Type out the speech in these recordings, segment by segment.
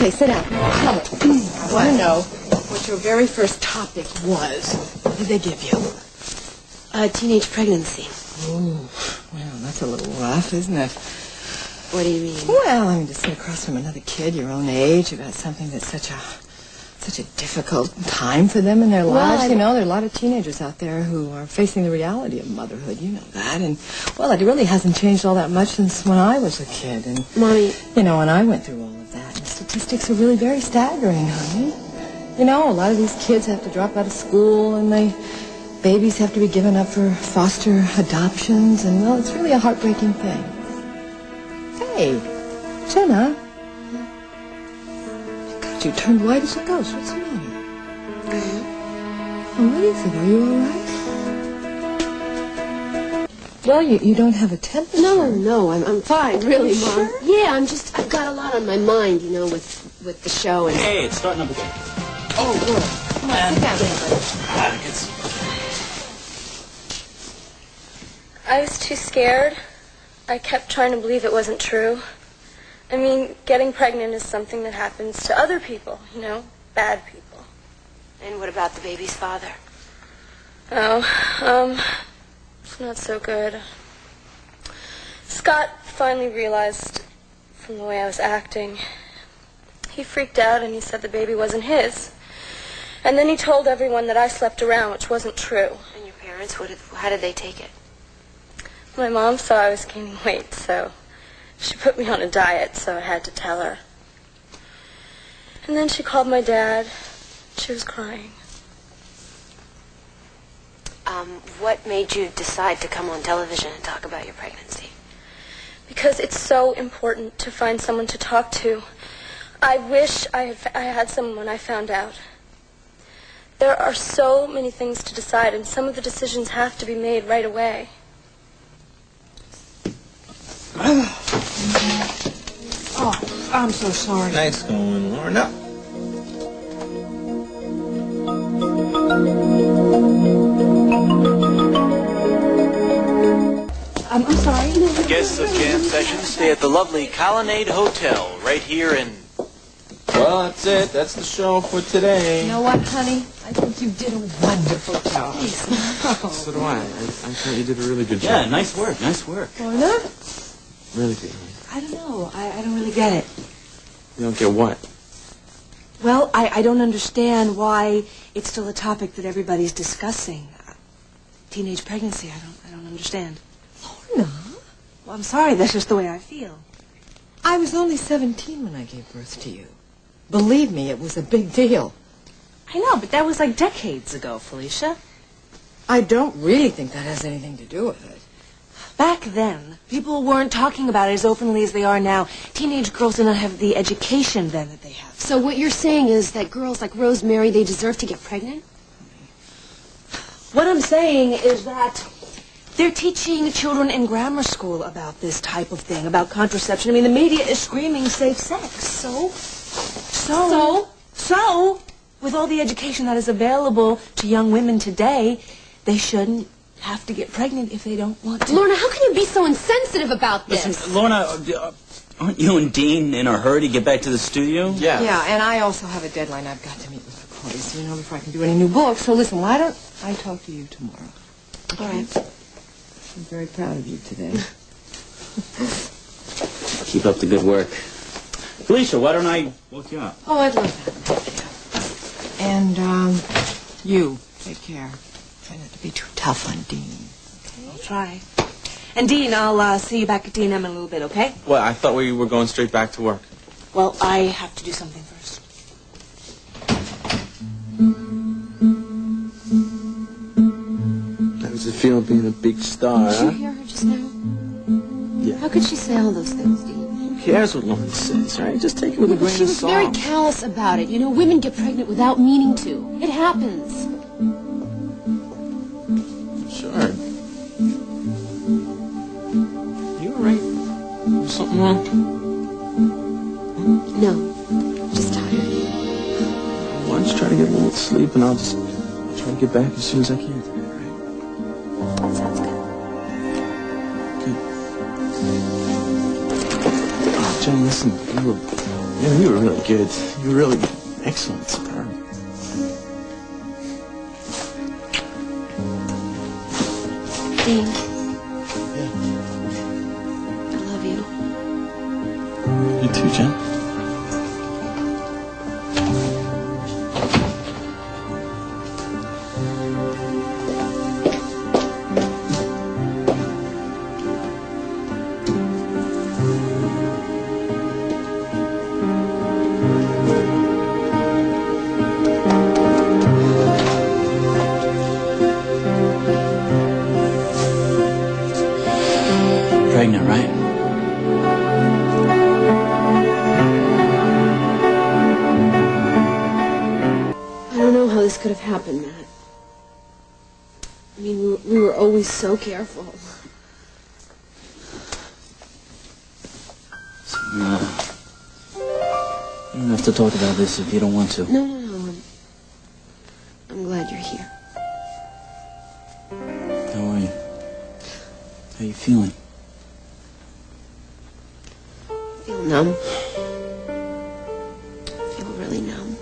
Okay, sit down. Tell me. I want to know what your very first topic was. What did they give you? Teenage pregnancy. Ooh, well, that's a little rough, isn't it? What do you mean? Well, I mean, to sit across from another kid your own age about something that's such a difficult time for them in their lives. You know, there are a lot of teenagers out there who are facing the reality of motherhood. You know that. And, well, it really hasn't changed all that much since when I was a kid. And, Mommy, you know, when I went through all of that, the statistics are really very staggering, honey. You know, a lot of these kids have to drop out of school, and babies have to be given up for foster adoptions. And, well, it's really a heartbreaking thing. Hey, Jenna. You turned white as a ghost. What's the matter? Oh, what is it? Are you all right? Well, you don't have a temperature. No, I'm fine, really, You Mom. sure? Yeah, I've got a lot on my mind, you know, with the show and... Hey, it's starting up again. Oh, good. Come on, sit down, I was too scared. I kept trying to believe it wasn't true. I mean, getting pregnant is something that happens to other people, you know, bad people. And what about the baby's father? Oh, it's not so good. Scott finally realized from the way I was acting. He freaked out and he said the baby wasn't his. And then he told everyone that I slept around, which wasn't true. And your parents, how did they take it? My mom saw I was gaining weight, so she put me on a diet, so I had to tell her. And then she called my dad. She was crying. What made you decide to come on television and talk about your pregnancy? Because it's so important to find someone to talk to. I wish I had someone when I found out. There are so many things to decide, and some of the decisions have to be made right away. Oh, I'm so sorry. Nice going, Lorna. I'm sorry. Guests of Jam Sessions stay at the lovely Colonnade Hotel right here in... Well, that's it. That's the show for today. You know what, honey? I think you did a wonderful job. So do I. I thought you did a really good job. Yeah, nice work, nice work. Lorna? Really good. I don't know. I don't really get it. You don't get what? Well, I don't understand why it's still a topic that everybody's discussing. Teenage pregnancy, I don't understand. Lorna? Well, I'm sorry, that's just the way I feel. I was only 17 when I gave birth to you. Believe me, it was a big deal. I know, but that was like decades ago, Felicia. I don't really think that has anything to do with it. Back then, people weren't talking about it as openly as they are now. Teenage girls did not have the education then that they have. So what you're saying is that girls like Rosemary, they deserve to get pregnant? What I'm saying is that they're teaching children in grammar school about this type of thing, about contraception. I mean, the media is screaming safe sex. So, with all the education that is available to young women today, they shouldn't have to get pregnant if they don't want to. Lorna, how can you be so insensitive about this? Listen, Lorna, aren't you and Dean in a hurry to get back to the studio? Yeah. Yeah, and I also have a deadline I've got to meet with the Coys, you know, before I can do any new books. So listen, why don't I talk to you tomorrow? All right. I'm very proud of you today. Keep up the good work. Felicia, why don't I woke you up? Oh, I'd love that. And, you, take care. Try not to be too tough on Dean. Okay. I'll try. And Dean, I'll see you back at D&M in a little bit, okay? Well, I thought we were going straight back to work. Well, I have to do something first. How does it feel being a big star, Did you hear her just now? Yeah. How could she say all those things, Dean? Who cares what Lauren says, right? Just take it with a grain She of was salt. very callous about it. You know, women get pregnant without meaning to. It happens. Sure. You all right? There's something wrong? No, just tired. Why don't you try to get a little sleep, and I'll try to get back as soon as I can today, all right? Sounds good. Good. Oh, Jenny, listen, you were Yeah, you were really good. You were really excellent, superb. Dean, Yeah. I love you. You too, Jen. Pregnant, right? I don't know how this could have happened, Matt. I mean, we were always so careful. You don't have to talk about this if you don't want to. No. I'm glad you're here. How are you? How you feeling? I feel numb. I feel really numb.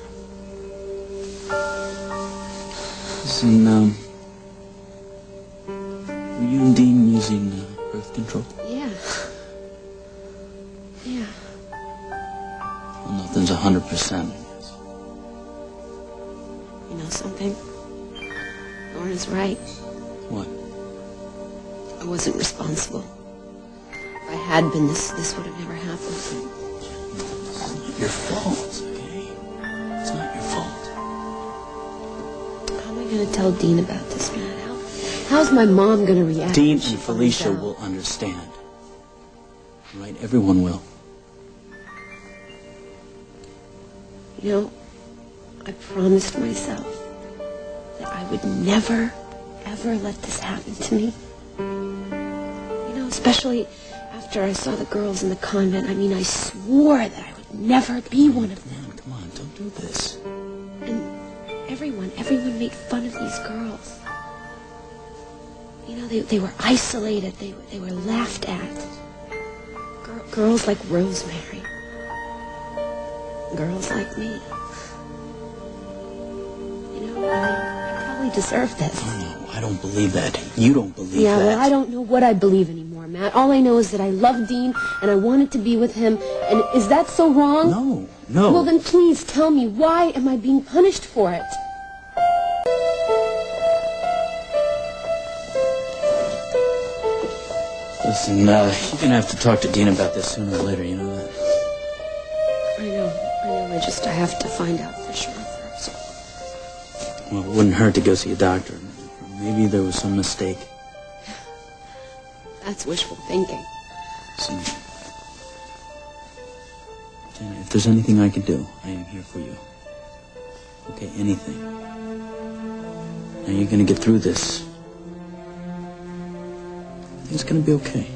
Listen, were you and Dean using birth control? Yeah. Yeah. Well, nothing's 100%. You know something? Lauren's right. What? I wasn't responsible. If I had been, this would have never happened. It's not your fault, okay? It's not your fault. How am I going to tell Dean about this, Matt? How's my mom going to react? Dean when she and finds Felicia out? will understand. Right? Everyone will. You know, I promised myself that I would never, ever let this happen to me. You know, especially after I saw the girls in the convent. I mean, I swore that I would never be one of them. Come on, don't do this. And everyone made fun of these girls. You know, they were isolated. They were laughed at. Girls like Rosemary. Girls like me. You know, I probably deserve this. Oh, no, I don't believe that. You don't believe that. Yeah, well, I don't know what I believe anymore, Matt. All I know is that I love Dean and I wanted to be with him. And is that so wrong? No. Well, then please tell me, why am I being punished for it? Listen, you're gonna have to talk to Dean about this sooner or later, you know that? I know. I have to find out for sure first. Well, it wouldn't hurt to go see a doctor. Maybe there was some mistake. That's wishful thinking. Listen, Jenna, if there's anything I can do, I am here for you. Okay, anything. Now you're gonna get through this. Everything's gonna be okay.